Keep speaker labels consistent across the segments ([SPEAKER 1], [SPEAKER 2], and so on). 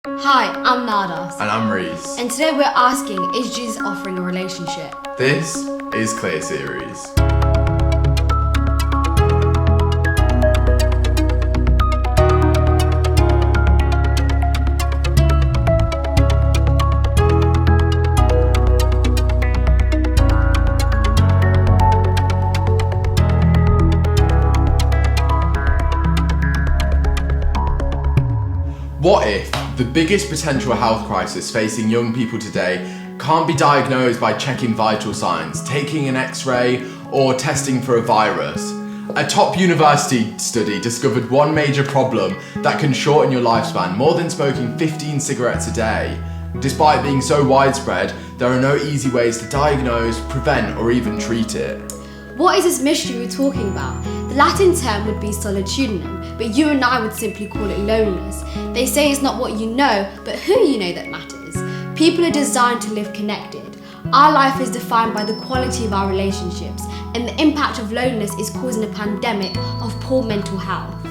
[SPEAKER 1] Hi, I'm Nardas.
[SPEAKER 2] And I'm Reese.
[SPEAKER 1] And today we're asking, is Jesus offering a relationship?
[SPEAKER 2] This is Kleer Series. What if the biggest potential health crisis facing young people today can't be diagnosed by checking vital signs, taking an X-ray, or testing for a virus? A top university study discovered one major problem that can shorten your lifespan more than smoking 15 cigarettes a day. Despite being so widespread, there are no easy ways to diagnose, prevent, or even treat it.
[SPEAKER 1] What is this mystery we're talking about? The Latin term would be solitudinum, but you and I would simply call it loneliness. They say it's not what you know, but who you know that matters. People are designed to live connected. Our life is defined by the quality of our relationships, and the impact of loneliness is causing a pandemic of poor mental health.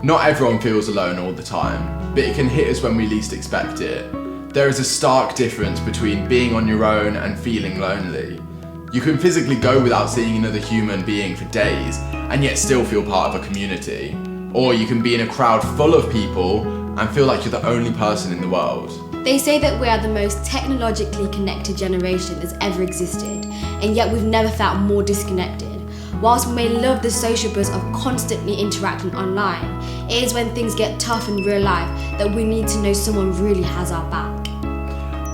[SPEAKER 2] Not everyone feels alone all the time, but it can hit us when we least expect it. There is a stark difference between being on your own and feeling lonely. You can physically go without seeing another human being for days and yet still feel part of a community. Or you can be in a crowd full of people and feel like you're the only person in the world.
[SPEAKER 1] They say that we are the most technologically connected generation that's ever existed, and yet we've never felt more disconnected. Whilst we may love the social buzz of constantly interacting online, it is when things get tough in real life that we need to know someone really has our back.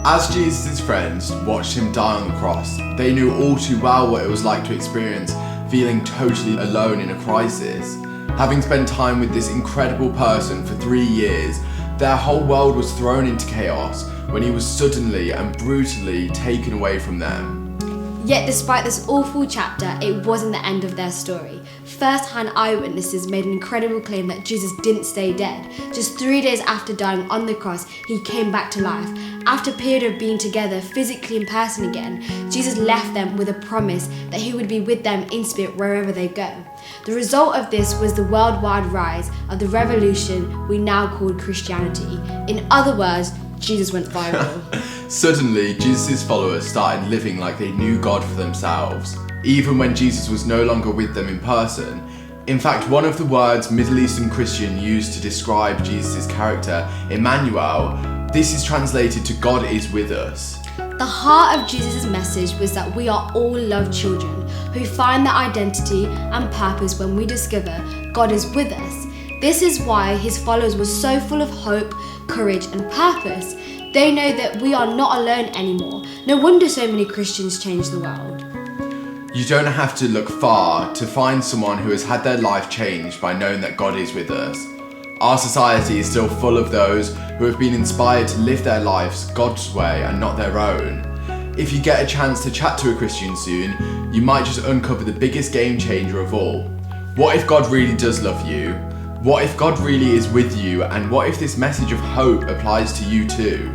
[SPEAKER 2] As Jesus' friends watched him die on the cross, they knew all too well what it was like to experience feeling totally alone in a crisis. Having spent time with this incredible person for 3 years, their whole world was thrown into chaos when he was suddenly and brutally taken away from them.
[SPEAKER 1] Yet despite this awful chapter, it wasn't the end of their story. First-hand eyewitnesses made an incredible claim that Jesus didn't stay dead. Just 3 days after dying on the cross, he came back to life. After a period of being together physically in person again, Jesus left them with a promise that he would be with them in spirit wherever they go. The result of this was the worldwide rise of the revolution we now call Christianity. In other words, Jesus went viral.
[SPEAKER 2] Suddenly, Jesus' followers started living like they knew God for themselves, even when Jesus was no longer with them in person. In fact, one of the words Middle Eastern Christian used to describe Jesus' character, Emmanuel, this is translated to God is with us.
[SPEAKER 1] The heart of Jesus' message was that we are all loved children who find their identity and purpose when we discover God is with us. This is why his followers were so full of hope, courage, and purpose. They know that we are not alone anymore. No wonder so many Christians changed the world.
[SPEAKER 2] You don't have to look far to find someone who has had their life changed by knowing that God is with us. Our society is still full of those who have been inspired to live their lives God's way and not their own. If you get a chance to chat to a Christian soon, you might just uncover the biggest game changer of all. What if God really does love you? What if God really is with you? And what if this message of hope applies to you too?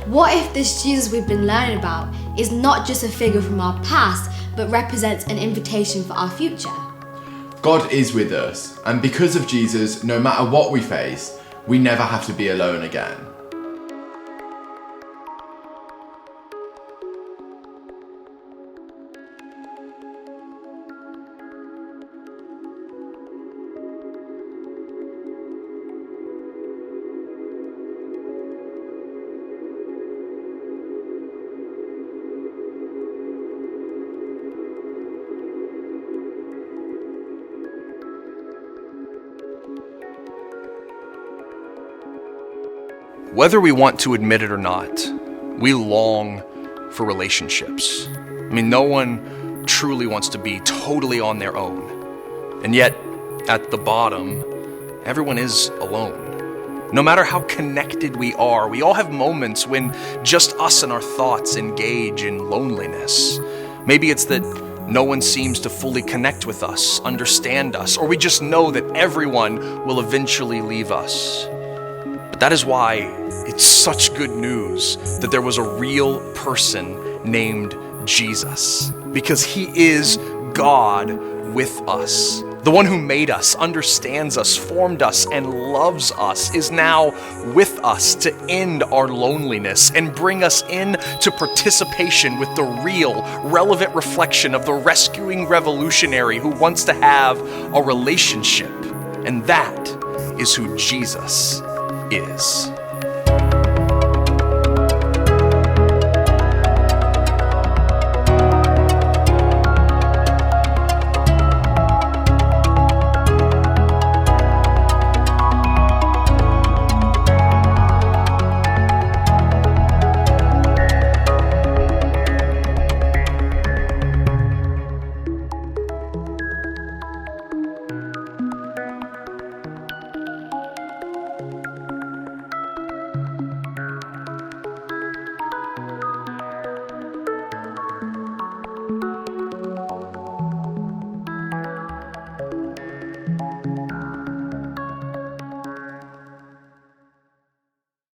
[SPEAKER 1] What if this Jesus we've been learning about is not just a figure from our past, but represents an invitation for our future?
[SPEAKER 2] God is with us, and because of Jesus, no matter what we face, we never have to be alone again.
[SPEAKER 3] Whether we want to admit it or not, we long for relationships. No one truly wants to be totally on their own. And yet, at the bottom, everyone is alone. No matter how connected we all have moments when just us and our thoughts engage in loneliness. Maybe it's that no one seems to fully connect with us, understand us, or we just know that everyone will eventually leave us. But that is why it's such good news that there was a real person named Jesus, because he is God with us. The one who made us, understands us, formed us, and loves us is now with us to end our loneliness and bring us in to participation with the real, relevant reflection of the rescuing revolutionary who wants to have a relationship. And that is who Jesus is.